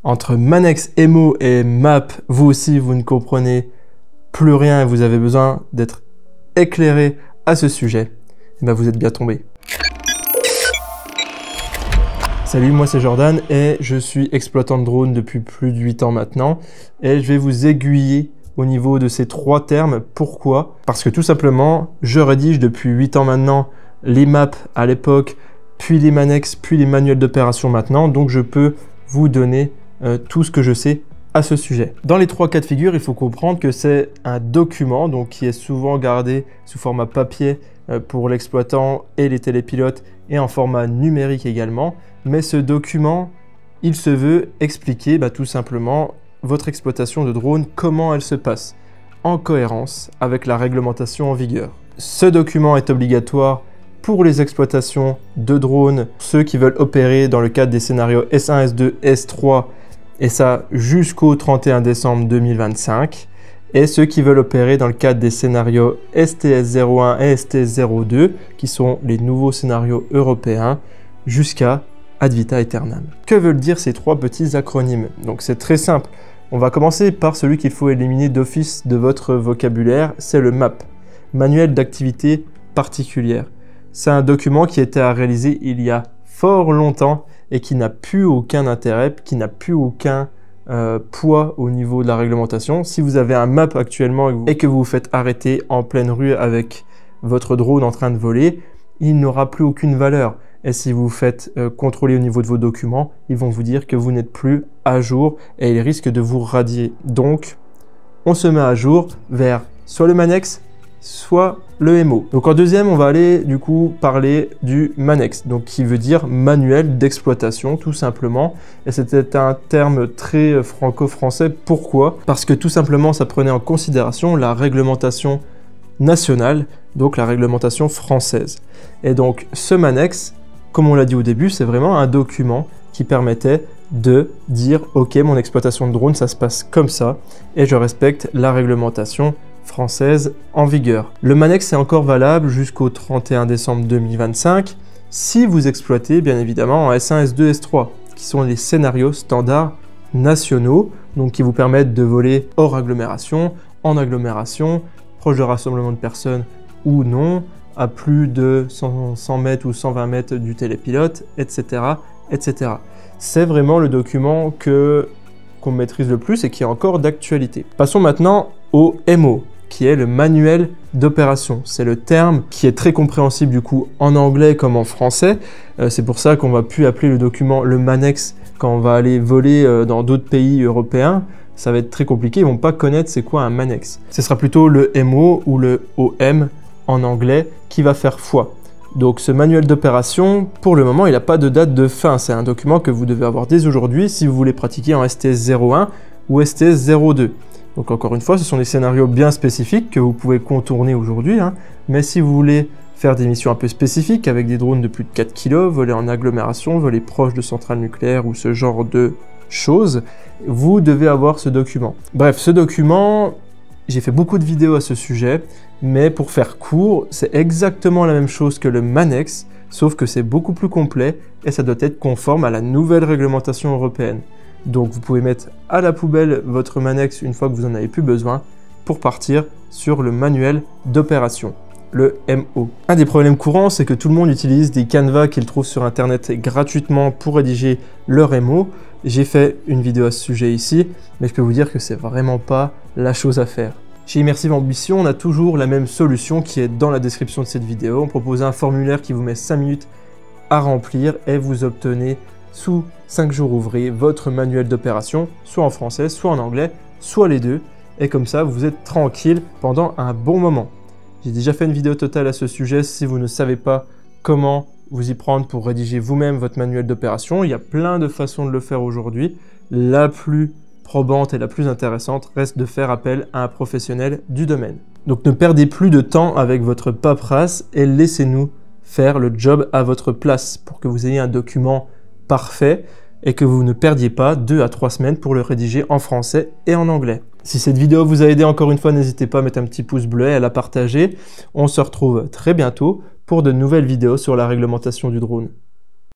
Entre Manex, Emo et Map, vous aussi, vous ne comprenez plus rien et vous avez besoin d'être éclairé à ce sujet, et bien vous êtes bien tombé. Salut, moi c'est Jordan et je suis exploitant de drone depuis plus de 8 ans maintenant et je vais vous aiguiller au niveau de ces 3 termes. Pourquoi? Parce que tout simplement, je rédige depuis 8 ans maintenant les maps à l'époque, puis les Manex, puis les manuels d'opération maintenant, donc je peux vous donner tout ce que je sais à ce sujet. Dans les 3 cas de figure, il faut comprendre que c'est un document donc, qui est souvent gardé sous format papier pour l'exploitant et les télépilotes et en format numérique également. Mais ce document, il se veut expliquer tout simplement votre exploitation de drone, comment elle se passe, en cohérence avec la réglementation en vigueur. Ce document est obligatoire pour les exploitations de drones, ceux qui veulent opérer dans le cadre des scénarios S1, S2, S3, et ça jusqu'au 31 décembre 2025, et ceux qui veulent opérer dans le cadre des scénarios STS01 et STS02, qui sont les nouveaux scénarios européens, jusqu'à ad vitam aeternam. Que veulent dire ces 3 petits acronymes? Donc c'est très simple. On va commencer par celui qu'il faut éliminer d'office de votre vocabulaire, c'est le MAP, Manuel d'activité particulière. C'est un document qui était à réaliser il y a fort longtemps et qui n'a plus aucun intérêt, qui n'a plus aucun poids au niveau de la réglementation. Si vous avez un MAP actuellement et que vous vous faites arrêter en pleine rue avec votre drone en train de voler, il n'aura plus aucune valeur. Et si vous vous faites contrôler au niveau de vos documents, ils vont vous dire que vous n'êtes plus à jour et ils risquent de vous radier. Donc, on se met à jour vers soit le Manex, soit le Emo. Donc en deuxième, on va aller du coup parler du Manex, donc qui veut dire manuel d'exploitation tout simplement. Et c'était un terme très franco-français. Pourquoi? Parce que tout simplement, ça prenait en considération la réglementation nationale, donc la réglementation française. Et donc ce Manex, comme on l'a dit au début, c'est vraiment un document qui permettait de dire « Ok, mon exploitation de drone, ça se passe comme ça et je respecte la réglementation française en vigueur ». Le Manex est encore valable jusqu'au 31 décembre 2025 si vous exploitez bien évidemment en S1, S2, S3, qui sont les scénarios standards nationaux, donc qui vous permettent de voler hors agglomération, en agglomération, proche de rassemblement de personnes ou non, à plus de 100 mètres ou 120 mètres du télépilote, etc. etc. C'est vraiment le document qu'on maîtrise le plus et qui est encore d'actualité. Passons maintenant au MO, qui est le manuel d'opération. C'est le terme qui est très compréhensible du coup en anglais comme en français. C'est pour ça qu'on va plus appeler le document le Manex quand on va aller voler dans d'autres pays européens. Ça va être très compliqué, ils vont pas connaître c'est quoi un Manex. Ce sera plutôt le MO ou le OM en anglais qui va faire foi. Donc ce manuel d'opération, pour le moment, il n'a pas de date de fin. C'est un document que vous devez avoir dès aujourd'hui si vous voulez pratiquer en STS01 ou STS02. Donc encore une fois, ce sont des scénarios bien spécifiques que vous pouvez contourner aujourd'hui. Mais si vous voulez faire des missions un peu spécifiques avec des drones de plus de 4 kg, voler en agglomération, voler proche de centrales nucléaires ou ce genre de choses, vous devez avoir ce document. Bref, ce document, j'ai fait beaucoup de vidéos à ce sujet, mais pour faire court, c'est exactement la même chose que le Manex, sauf que c'est beaucoup plus complet et ça doit être conforme à la nouvelle réglementation européenne. Donc vous pouvez mettre à la poubelle votre Manex une fois que vous n'en avez plus besoin pour partir sur le manuel d'opération, le MO. Un des problèmes courants, c'est que tout le monde utilise des canevas qu'ils trouvent sur internet gratuitement pour rédiger leur MO. J'ai fait une vidéo à ce sujet ici, mais je peux vous dire que c'est vraiment pas la chose à faire. Chez Immersive Ambition, on a toujours la même solution qui est dans la description de cette vidéo. On propose un formulaire qui vous met 5 minutes à remplir et vous obtenez sous 5 jours ouvrés votre manuel d'opération, soit en français, soit en anglais, soit les deux. Et comme ça, vous êtes tranquille pendant un bon moment. J'ai déjà fait une vidéo totale à ce sujet si vous ne savez pas comment vous y prendre pour rédiger vous-même votre manuel d'opération. Il y a plein de façons de le faire aujourd'hui. La plus probante et la plus intéressante reste de faire appel à un professionnel du domaine. Donc ne perdez plus de temps avec votre paperasse et laissez-nous faire le job à votre place pour que vous ayez un document parfait et que vous ne perdiez pas 2 à 3 semaines pour le rédiger en français et en anglais. Si cette vidéo vous a aidé, encore une fois, n'hésitez pas à mettre un petit pouce bleu et à la partager. On se retrouve très bientôt pour de nouvelles vidéos sur la réglementation du drone.